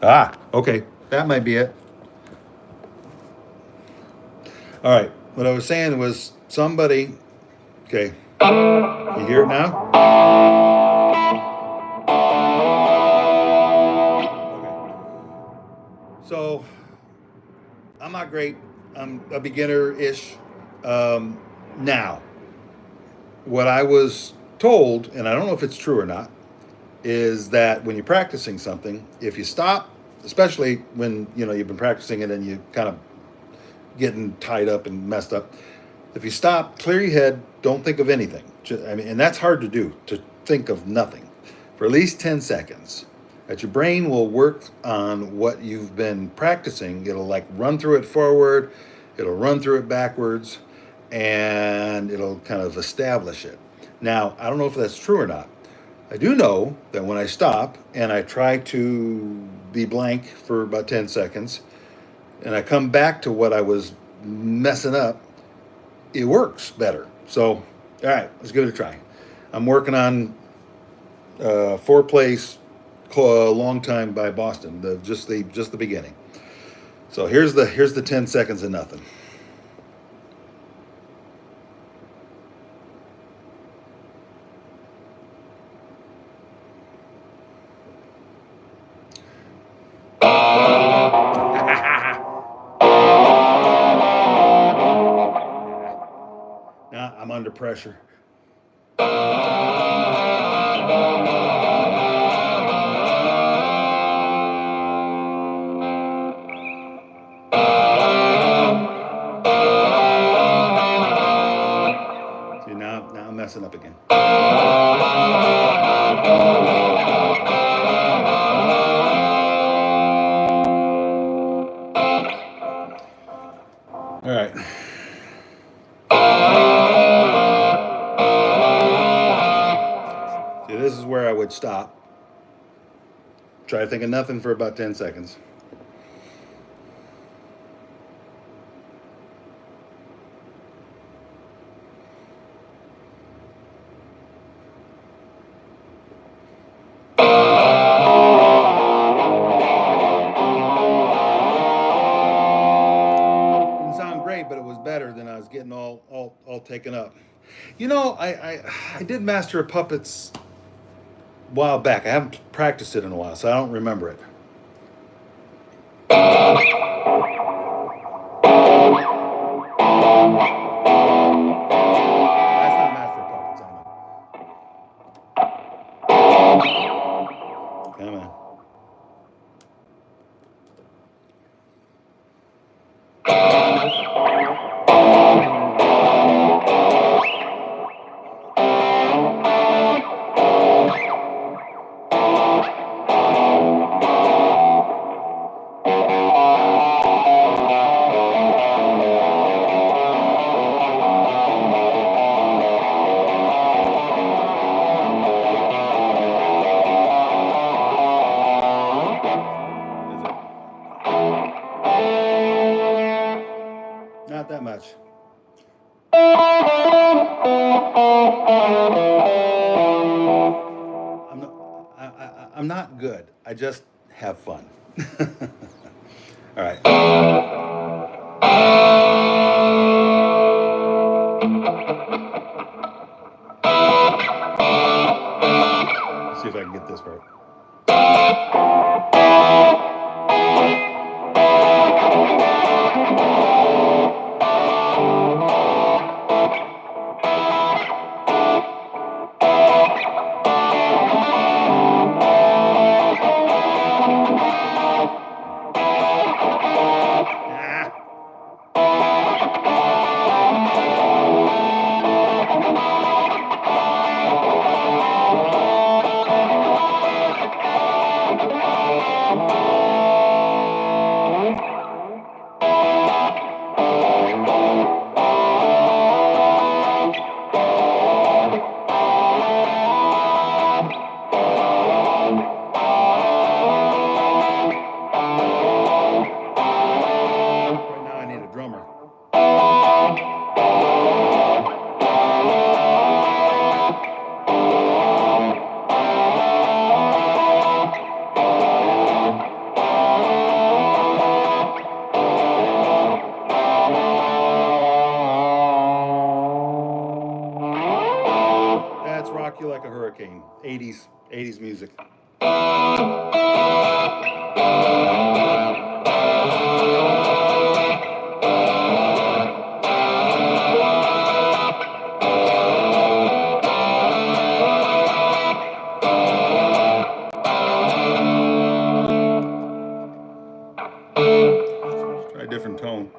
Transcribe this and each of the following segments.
Ah, okay. That might be it. All right. What I was saying was somebody. Okay. You hear it now? So I'm not great. I'm a beginner-ish. Um, now, what I was told, and I don't know if it's true or not, is that when you're practicing something, if you stop, especially when you've been practicing it and you kind of getting tied up and messed up, if you stop, clear your head, don't think of anything. I mean, and that's hard to do, to think of nothing for at least 10 seconds. That your brain will work on what you've been practicing. It'll like run through it forward, it'll run through it backwards, and it'll kind of establish it. Now, I don't know if that's true or not. I do know that when I stop and I try to be blank for about 10 seconds and I come back to what I was messing up, it works better. So, all right, let's give it a try. I'm working on Four Place Long Time by Boston, just the beginning. So here's the 10 seconds of nothing. Now I'm under pressure. See, now I'm messing up again. All right. See, this is where I would stop. Try to think of nothing for about 10 seconds. Didn't sound great, but it was better than I was getting all taken up. I did Master of Puppets a while back. I haven't practiced it in a while, so I don't remember it. That's not Master of Puppets, I know. Come on. Not that much. I'm not good. I just have fun. All right. Let's see if I can get this part. Rock You Like a Hurricane, 80s music. Try a different tone.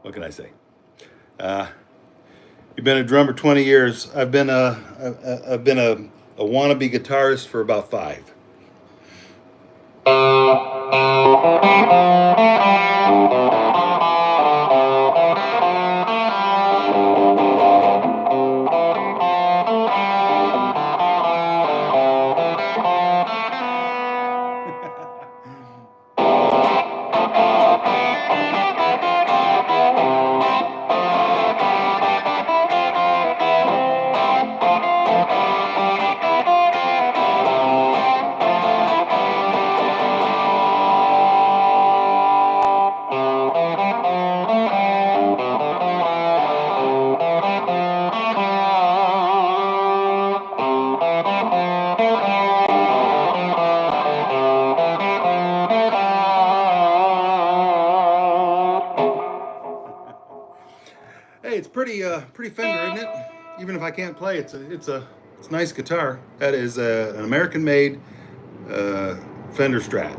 What can I say? You've been a drummer 20 years. I've been a wannabe guitarist for about 5. Hey, it's pretty Fender, isn't it? Even if I can't play, it's a nice guitar. That is an American-made Fender Strat.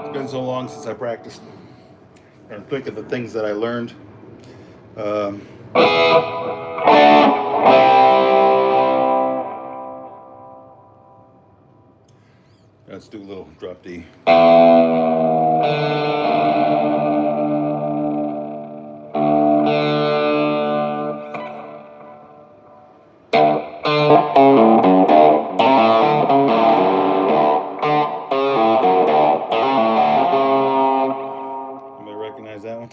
It's been so long since I practiced. And think of the things that I learned. Let's do a little drop D. Anybody recognize that one?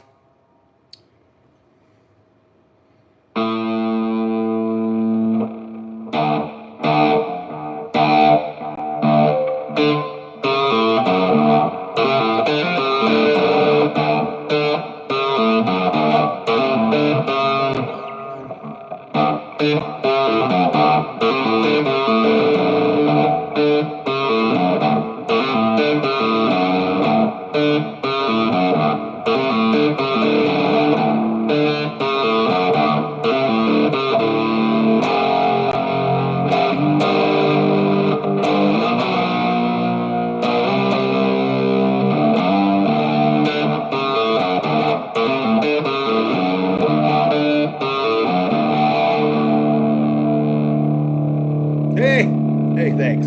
Hey, thanks.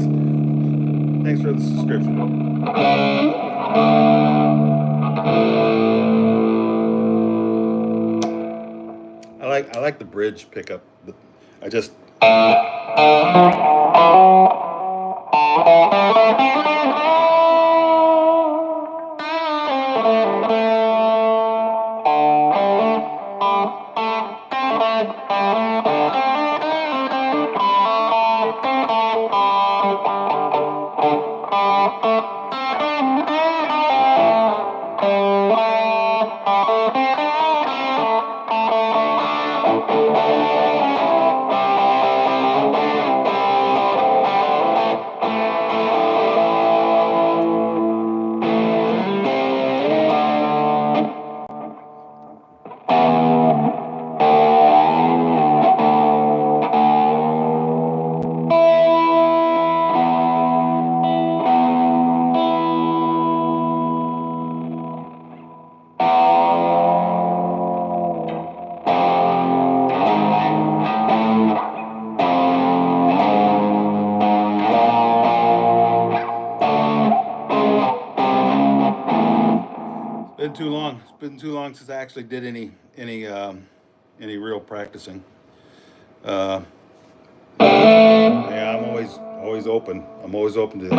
Thanks for the subscription. I like the bridge pickup. I just too long. It's been too long since I actually did any real practicing. Uh, yeah, I'm always open. I'm always open to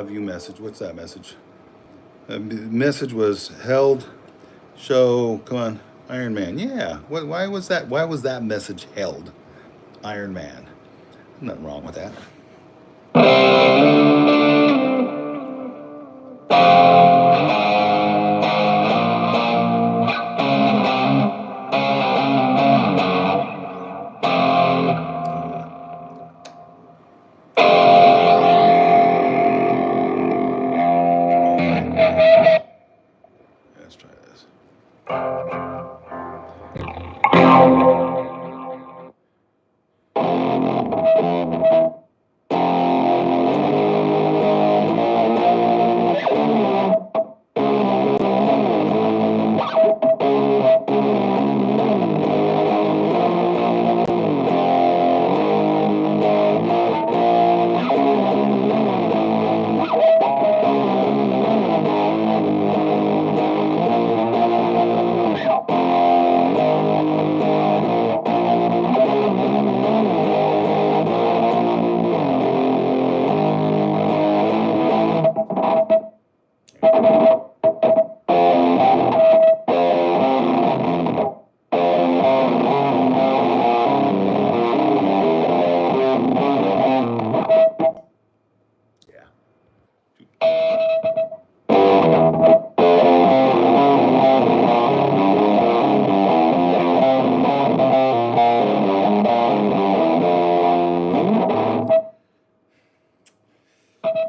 view message. What's that message? Message was held. Show. Come on, Iron Man. Yeah. Why was that? Why was that message held? Iron Man. Nothing wrong with that. Let's try this.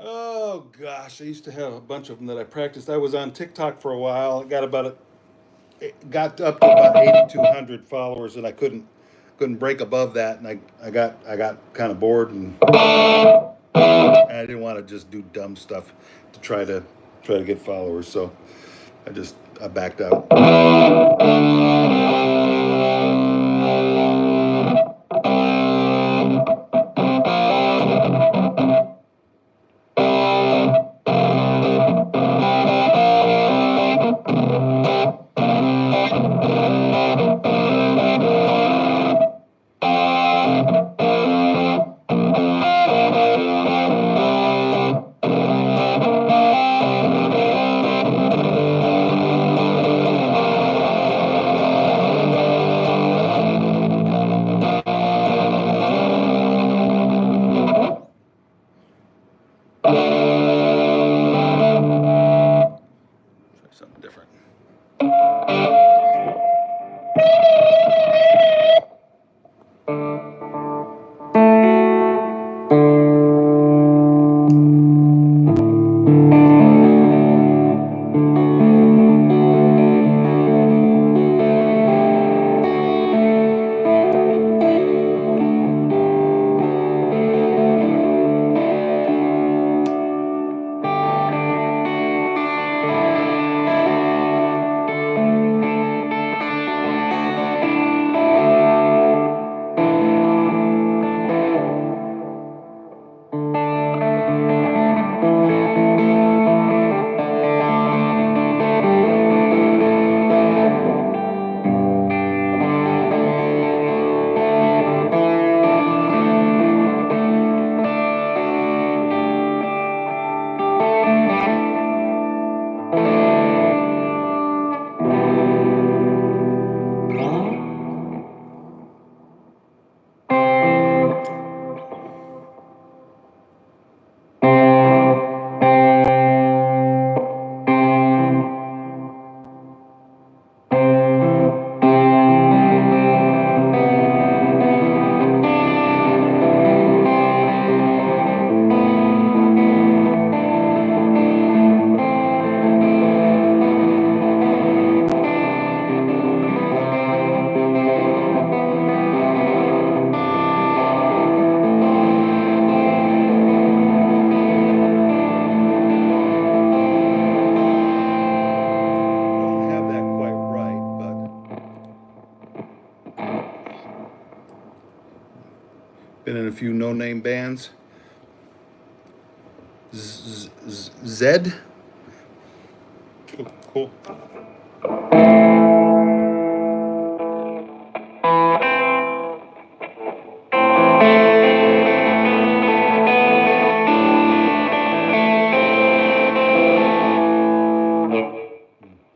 Oh gosh, I used to have a bunch of them that I practiced. I was on TikTok for a while. It got up to about 8,200 followers, and I couldn't break above that. And I got kind of bored, and I didn't want to just do dumb stuff to try to get followers. So I backed out. Try something different. Been in a few no-name bands. Zed. Cool.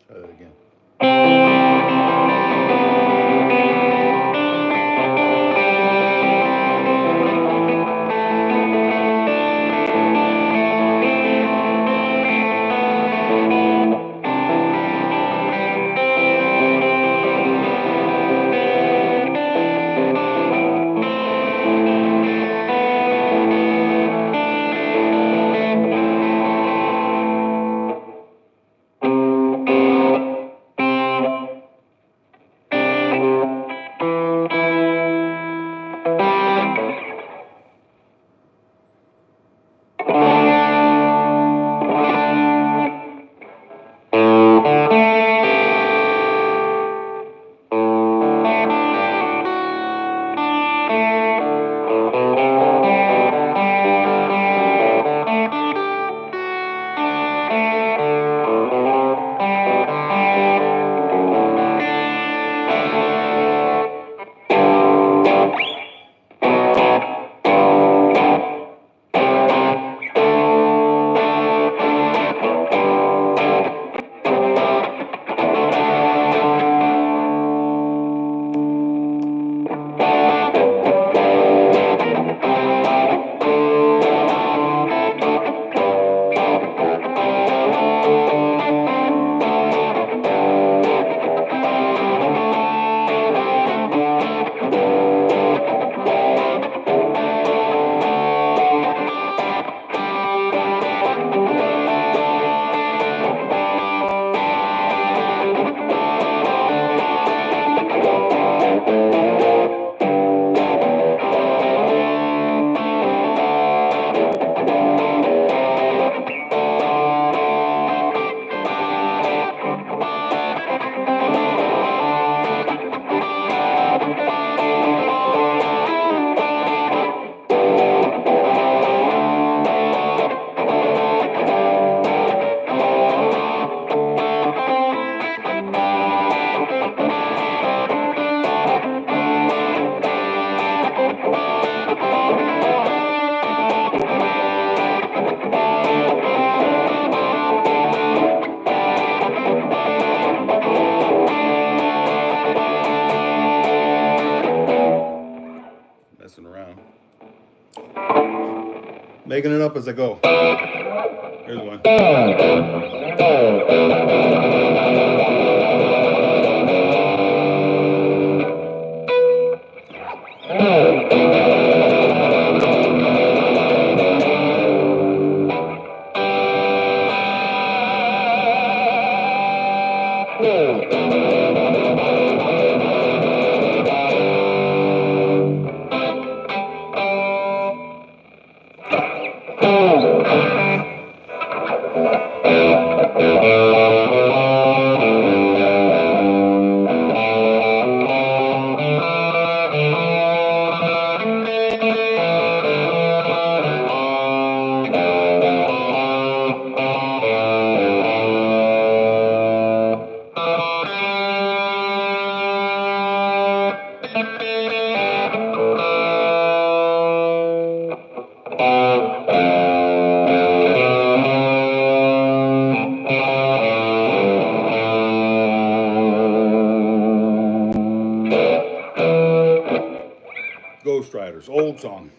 Try that again. Messing around. Making it up as I go. Here's one. Ghost Riders, old song.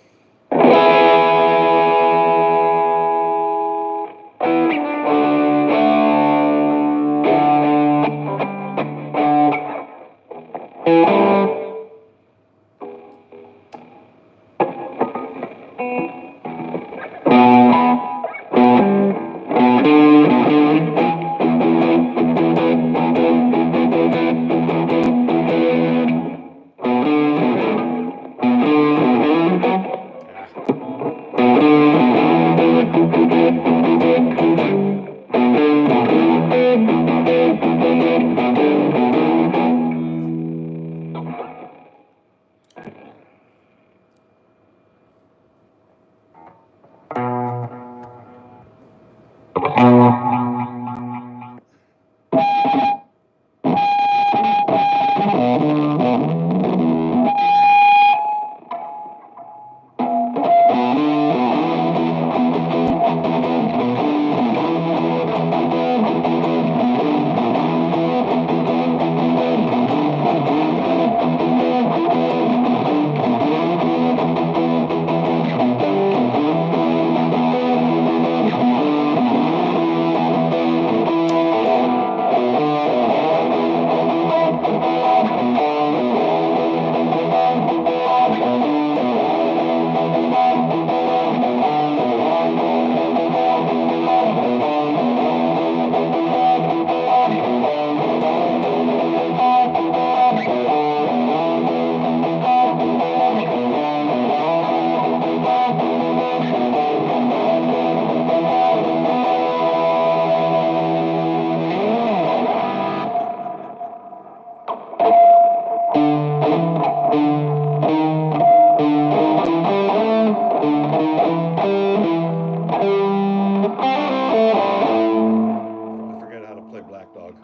play Black Dog.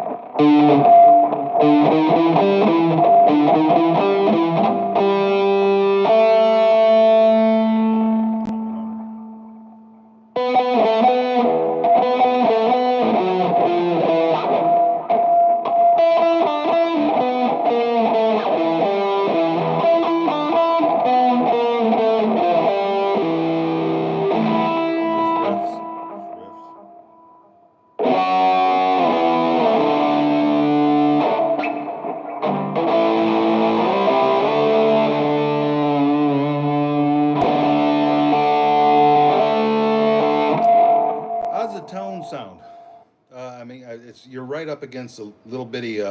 How's the tone sound? I mean, it's you're right up against a little bitty,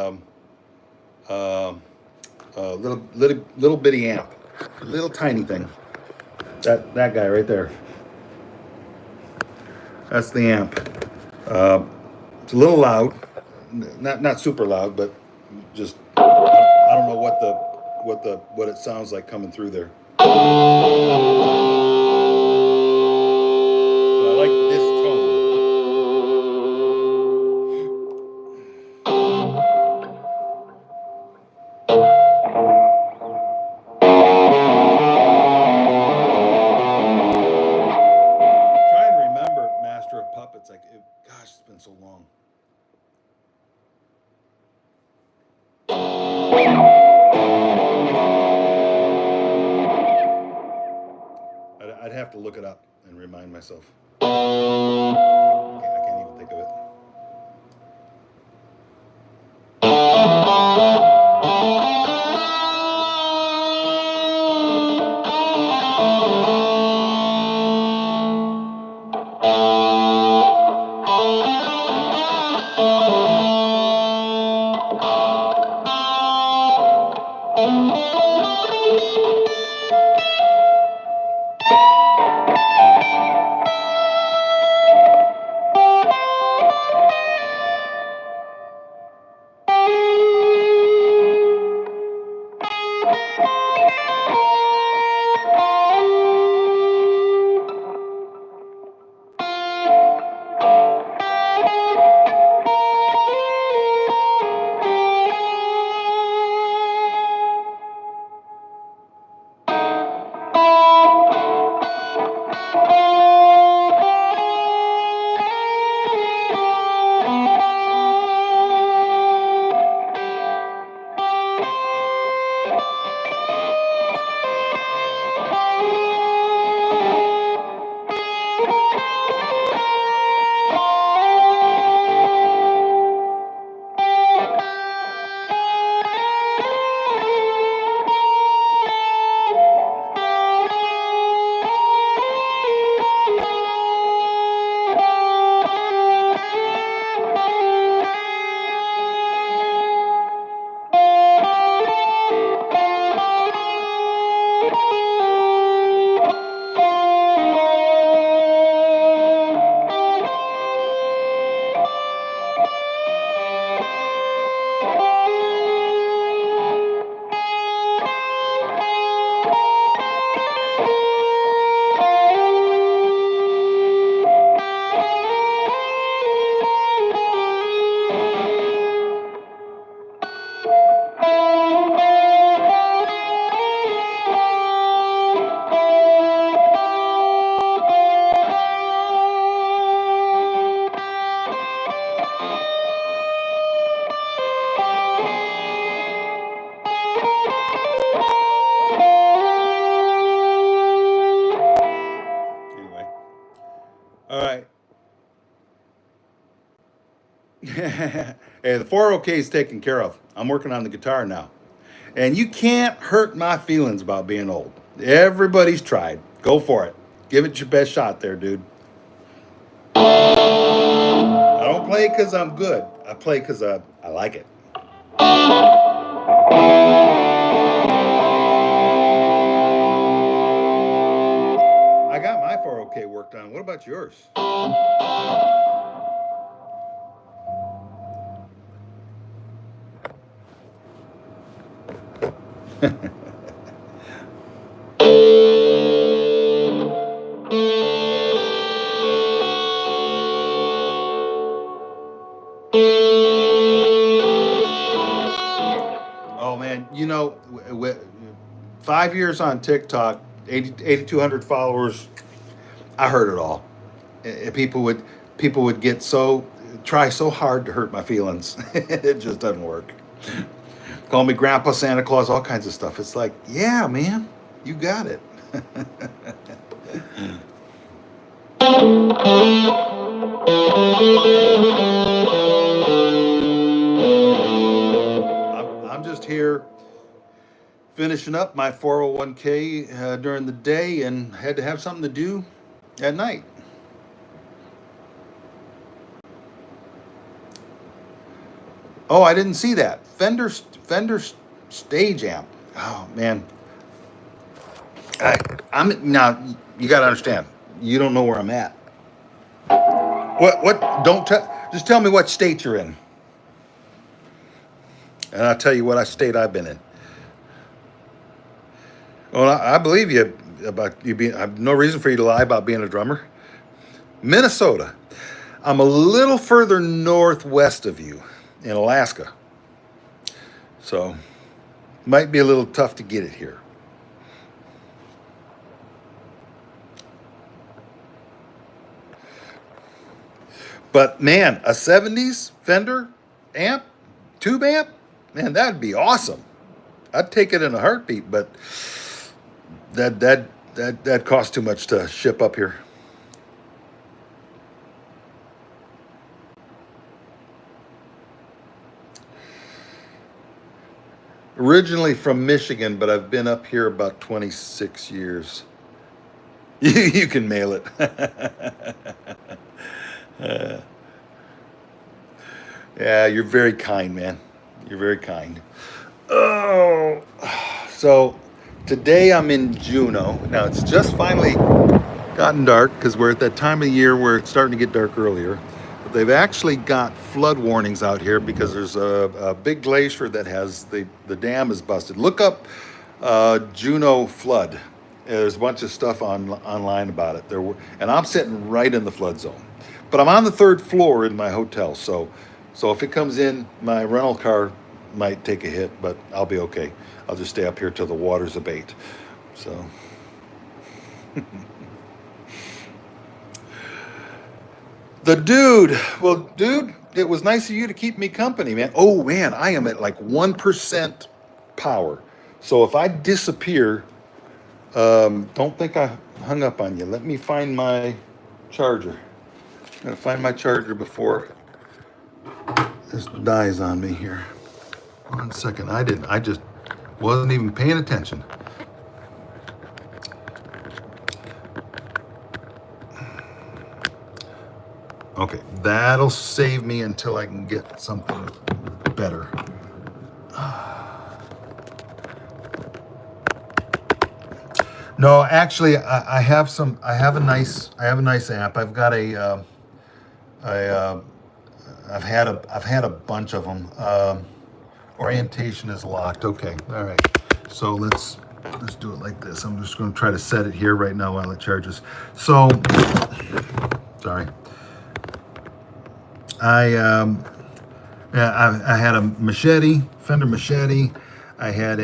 little bitty amp, little tiny thing. That guy right there. That's the amp. It's a little loud, not super loud, but just I don't know what it sounds like coming through there. But I like this tone. Try and remember Master of Puppets. Gosh, it's been so long. I'd have to look it up and remind myself. I can't even think of it. All right. Hey, the 4OK is taken care of. I'm working on the guitar now. And you can't hurt my feelings about being old. Everybody's tried. Go for it. Give it your best shot there, dude. I don't play because I'm good. I play because I like it. I got my 4OK worked on. What about yours? Oh man, 5 years on TikTok, 8,200 followers. I heard it all. People would get so try so hard to hurt my feelings. It just doesn't work. Call me Grandpa Santa Claus, all kinds of stuff. It's like, yeah, man, you got it. I'm just here finishing up my 401k during the day and had to have something to do at night. Oh, I didn't see that. Fender stage amp. Oh man, I, I'm now. You got to understand. You don't know where I'm at. What? Don't tell. Just tell me what state you're in, and I'll tell you what state I've been in. Well, I believe you about you being. I have no reason for you to lie about being a drummer. Minnesota. I'm a little further northwest of you, in Alaska. So might be a little tough to get it here. But man, a 70s Fender amp, tube amp, man, that'd be awesome. I'd take it in a heartbeat, but that costs too much to ship up here. Originally from Michigan, but I've been up here about 26 years. You can mail it. Yeah, you're very kind, man. You're very kind. Oh, so today I'm in Juneau. Now it's just finally gotten dark because we're at that time of year where it's starting to get dark earlier. But they've actually got flood warnings out here because there's a big glacier that has the dam is busted. Look up Juneau flood. There's a bunch of stuff online about it. And I'm sitting right in the flood zone, but I'm on the third floor in my hotel. So if it comes in, my rental car might take a hit, but I'll be okay. I'll just stay up here till the waters abate. So. Dude, it was nice of you to keep me company, man. Oh man, I am at like 1% power. So if I disappear, don't think I hung up on you. Let me find my charger. I'm gonna find my charger before this dies on me here. 1 second. I just wasn't even paying attention. Okay, that'll save me until I can get something better. No, actually, I have some. I have a nice. I have a nice amp. I've got a. I. I've had a bunch of them. Orientation is locked. Okay, all right. So let's do it like this. I'm just going to try to set it here right now while it charges. So, sorry. I had a machete, Fender machete. I had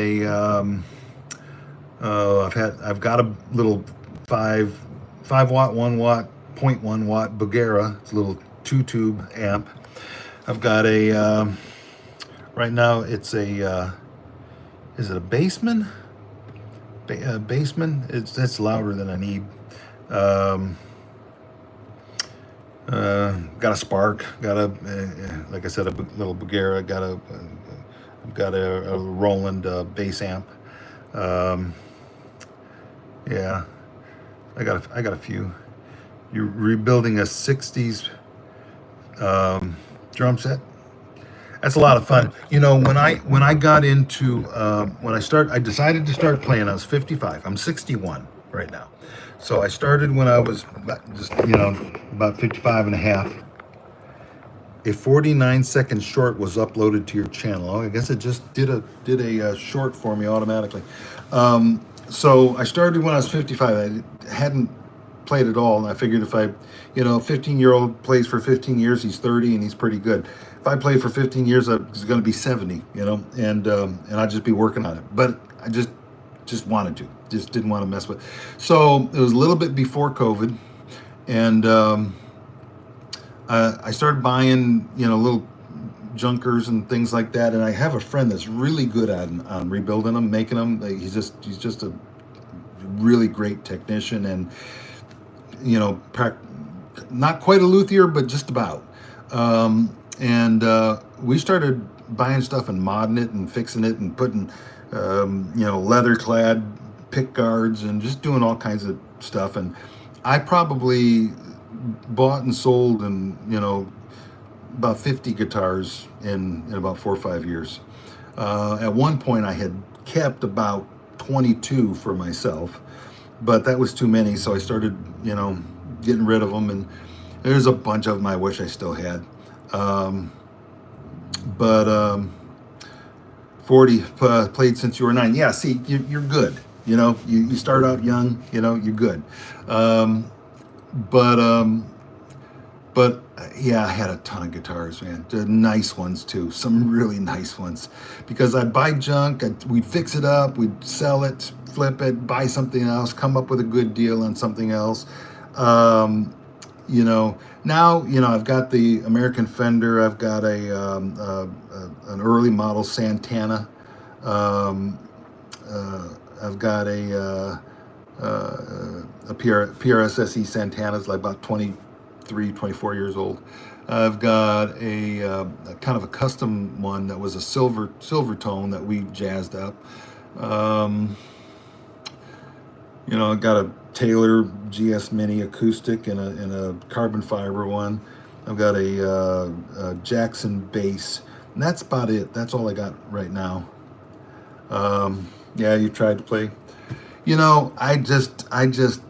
I've got a little 5 watt, 1 watt, point 0.1 watt Bugera. It's a little 2 tube amp. I've got right now it's is it a Bassman? Bassman? That's louder than I need. Um, got a Spark, got like I said, a little Bugera, I've got a Roland bass amp. Um, yeah, I got a few. You're rebuilding a '60s drum set. That's a lot of fun. When I got into I decided to start playing. I was 55. I'm 61 right now. So I started when I was about 55 and a half. A 49-second short was uploaded to your channel. Oh, I guess it just did a short for me automatically. So I started when I was 55. I hadn't played it all, and I figured if I, 15-year-old plays for 15 years, he's 30 and he's pretty good. If I play for 15 years, he's going to be 70, and I'd just be working on it. But I just wanted to, just didn't want to mess with. So it was a little bit before COVID, and I started buying, little junkers and things like that. And I have a friend that's really good at on rebuilding them, making them. He's just a really great technician, and not quite a luthier, but just about. And we started buying stuff and modding it and fixing it and putting leather clad pick guards and just doing all kinds of stuff. And I probably bought and sold and about 50 guitars in about 4 or 5 years. At one point I had kept about 22 for myself, but that was too many, so I started getting rid of them, and there's a bunch of them I wish I still had. But 40 played since you were 9. Yeah, see, you're good. You start out young. You're good. But yeah, I had a ton of guitars, man. The nice ones too, some really nice ones. Because I'd buy junk, we'd fix it up, we'd sell it, flip it, buy something else, come up with a good deal on something else. Now I've got the American Fender. I've got an early model Santana. I've got a PRSSE Santana's like about 23, 24 years old. I've got a kind of a custom one that was a silver tone that we jazzed up. I got a Taylor GS Mini acoustic and a carbon fiber one. I've got a Jackson bass, and that's about it. That's all I got right now. Yeah, you tried to play. I just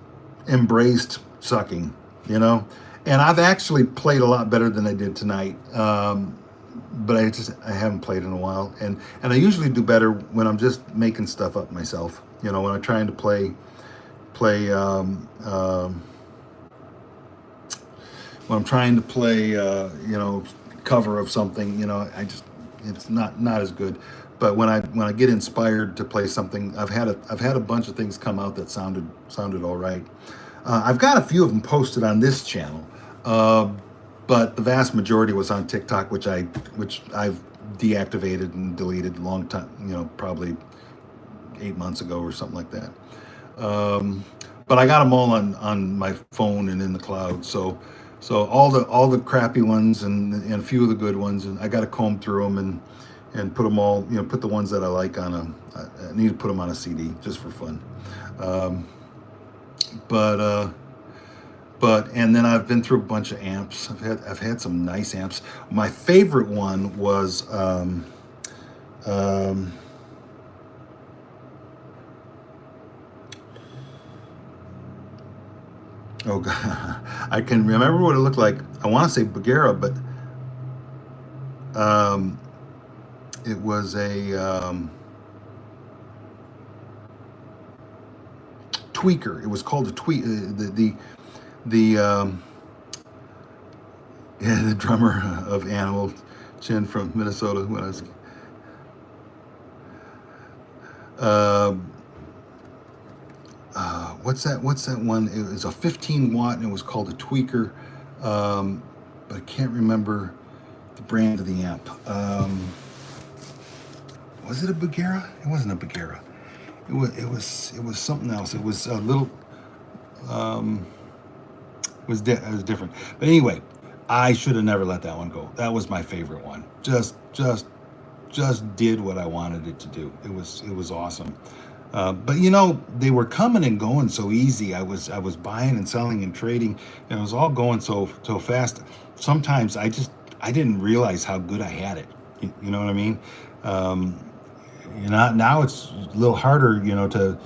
embraced sucking. And I've actually played a lot better than I did tonight. But I haven't played in a while, and I usually do better when I'm just making stuff up myself. When I'm trying to play when I'm trying to play cover of something, it's not as good. But when I get inspired to play something, I've had a bunch of things come out that sounded all right. I've got a few of them posted on this channel, but the vast majority was on TikTok, which I've deactivated and deleted a long time, probably 8 months ago or something like that. But I got them all on my phone and in the cloud. So all the crappy ones and a few of the good ones, and I got to comb through them and put them all, put the ones that I like I need to put them on a CD just for fun. But and then I've been through a bunch of amps. I've had some nice amps. My favorite one was oh God, I can remember what it looked like. I want to say Bagheera, but it was a tweaker. It was called a tweak. The drummer of Animal, Chin from Minnesota, when I was what's that one? It was a 15 watt and it was called a tweaker, but I can't remember the brand of the amp. Was it a Bagheera? It wasn't a Bagheera. It was something else. It was a little it was different. But anyway, I should have never let that one go. That was my favorite one. Just did what I wanted it to do. It was awesome. But they were coming and going so easy. I was buying and selling and trading, and it was all going so fast. Sometimes I didn't realize how good I had it. You know what I mean? Now it's a little harder, to,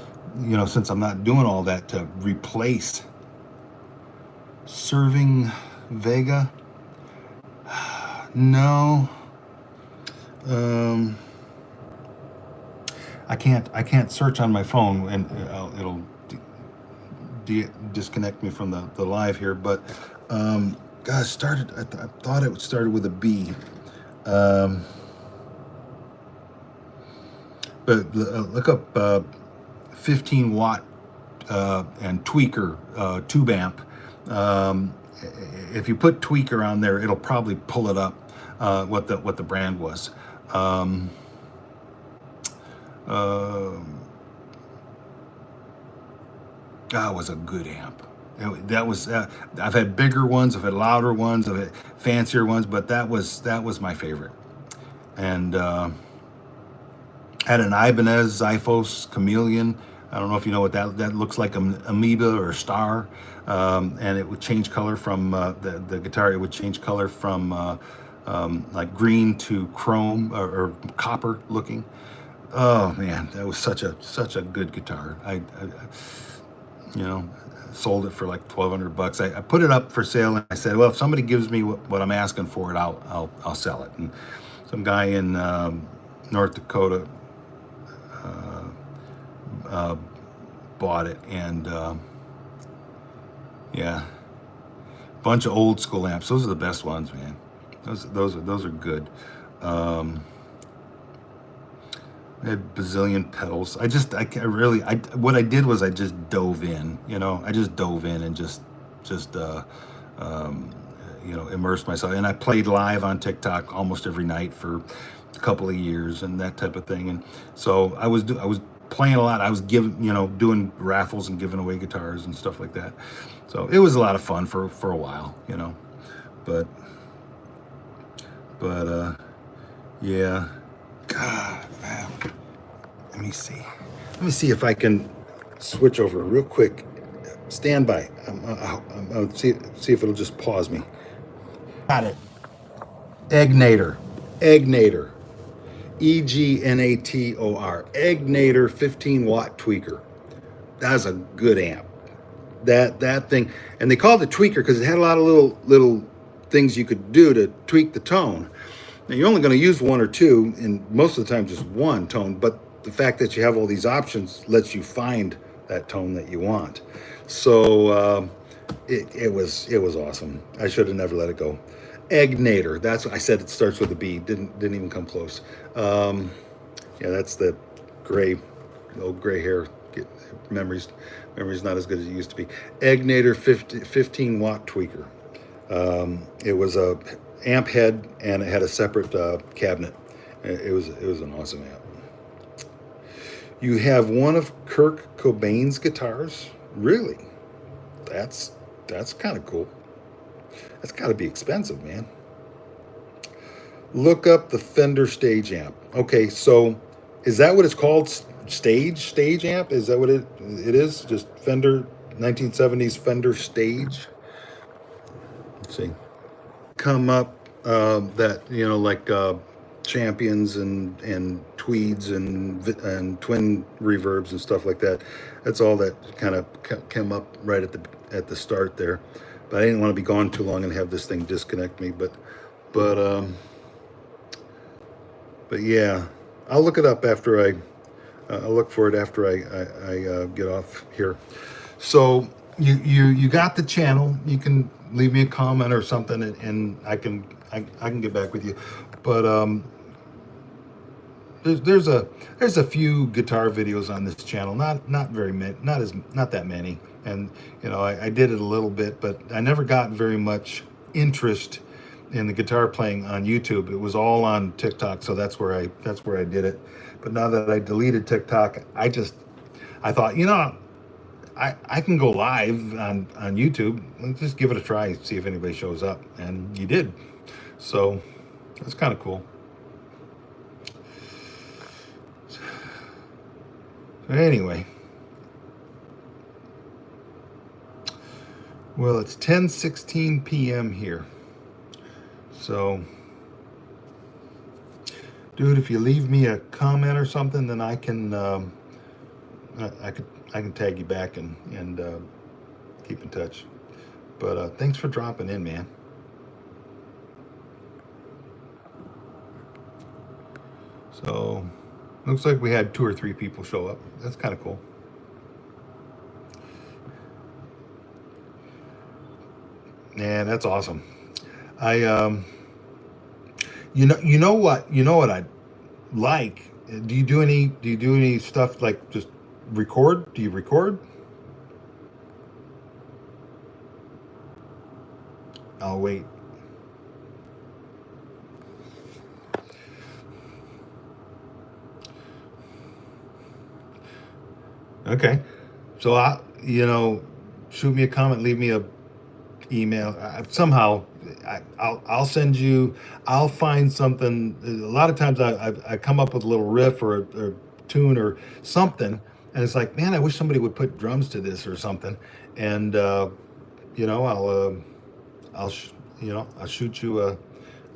since I'm not doing all that, to replace. Serving Vega? No. I can't search on my phone, and it'll disconnect me from the live here, but gosh, I thought it started with a B. But look up 15 watt and tweaker tube amp. If you put tweaker on there, it'll probably pull it up what the brand was. That was a good amp. That was I've had bigger ones, I've had louder ones, I've had fancier ones, but that was my favorite. And had an Ibanez Xiphos Chameleon. I don't know if you know what that looks like, an amoeba or a star, and it would change color from the guitar. It would change color from like green to chrome or copper looking. Oh man, that was such a good guitar. I sold it for like $1,200. I put it up for sale, and I said, well, if somebody gives me what I'm asking for it, I'll sell it. And some guy in North Dakota bought it, and yeah, bunch of old school amps. Those are the best ones, man. Those are good. I had bazillion pedals. What I did was I just dove in. I just dove in and just immersed myself. And I played live on TikTok almost every night for a couple of years and that type of thing. And so I was playing a lot. I was doing raffles and giving away guitars and stuff like that. So it was a lot of fun for a while, but yeah. God, man. Let me see if I can switch over real quick. Stand by. I'll see if it'll just pause me. Got it. Egnator. Egnator. Egnator. Egnator 15 watt tweaker. That's a good amp. That thing, and they called it tweaker because it had a lot of little things you could do to tweak the tone. Now, you're only going to use one or two, and most of the time just one tone, but the fact that you have all these options lets you find that tone that you want. So it was awesome. I should have never let it go. Egnator. That's what I said. It starts with a B. Didn't even come close. Yeah, that's the old gray hair. Memory's not as good as it used to be. Egnator 15 watt tweaker. It was a amp head, and it had a separate cabinet. It was an awesome amp. You have one of Kurt Cobain's guitars? Really? That's kind of cool. That's got to be expensive, man. Look up the Fender Stage amp. Okay, so is that what it's called? Stage amp? Is that what it is? Just Fender 1970s Fender Stage? Let's see. Come up that like Champions and Tweeds and twin reverbs and stuff like that. That's all that kind of came up right at the start there. But I didn't want to be gone too long and have this thing disconnect me. But yeah, I'll look it up after I'll look for it after I get off here. So you got the channel. You can leave me a comment or something, and I can get back with you. But there's a few guitar videos on this channel. Not very many. Not that many. And I did it a little bit, but I never got very much interest in the guitar playing on YouTube. It was all on TikTok, so that's where I did it. But now that I deleted TikTok, I thought, I can go live on YouTube. Let's just give it a try, see if anybody shows up. And you did. So that's kind of cool. So anyway. Well, it's 10:16 p.m. here. So, dude, if you leave me a comment or something, then I can tag you back and keep in touch. But thanks for dropping in, man. So, looks like we had 2 or 3 people show up. That's kind of cool. Yeah, that's awesome. I you know what I like. Do you do any stuff like just record? Do you record? I'll wait. Okay. So shoot me a comment, leave me a email somehow. I'll send you. I'll find something. A lot of times I come up with a little riff or tune or something, and it's like, man, I wish somebody would put drums to this or something. And you know, I'll sh- I'll shoot you an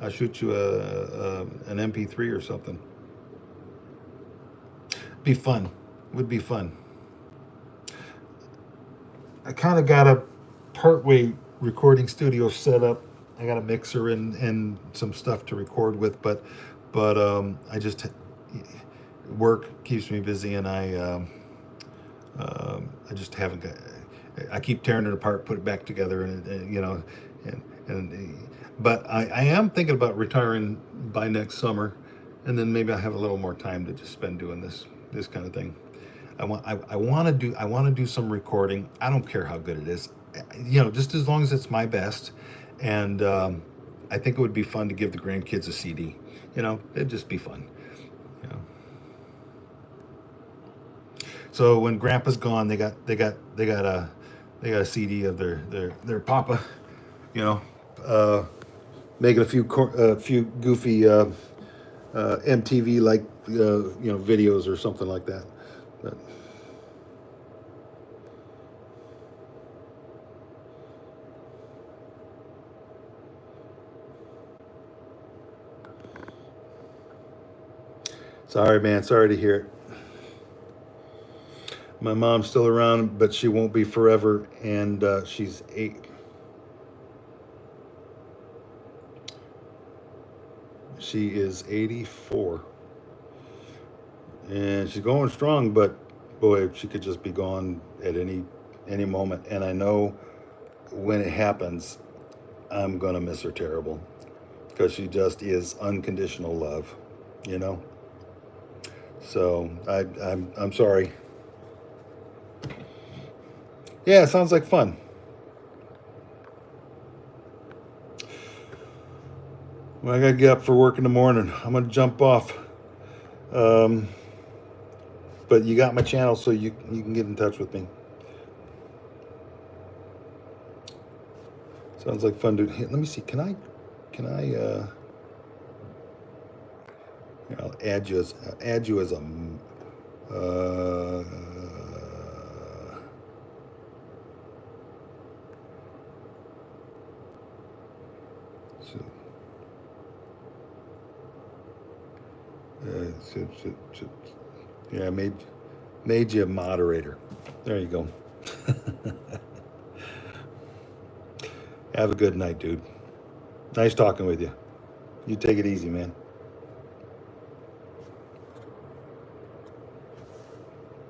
MP3 or something. Be fun. Would be fun. I kind of got a partway recording studio set up. I got a mixer and some stuff to record with, but I just work keeps me busy, and I just haven't got. I keep tearing it apart, put it back together, and but I am thinking about retiring by next summer, and then maybe I have a little more time to just spend doing this kind of thing. I want to do some recording. I don't care how good it is, just as long as it's my best. And I think it would be fun to give the grandkids a CD. It'd just be fun. You know. So when Grandpa's gone, they got a CD of their Papa. You know, uh, making a few goofy MTV like videos or something like that. But sorry, man. Sorry to hear it. My mom's still around, but she won't be forever, and she's eight. She is 84, and she's going strong. But boy, she could just be gone at any moment. And I know when it happens, I'm gonna miss her terrible because she just is unconditional love. You know. So I'm sorry. Yeah, sounds like fun. Well, I gotta get up for work in the morning. I'm gonna jump off. Um, but you got my channel, so you can get in touch with me. Sounds like fun, dude. Hey, let me see. Can I? Here, I'll add you as a. Uh, so, yeah, I made you a moderator. There you go. Have a good night, dude. Nice talking with you. You take it easy, man.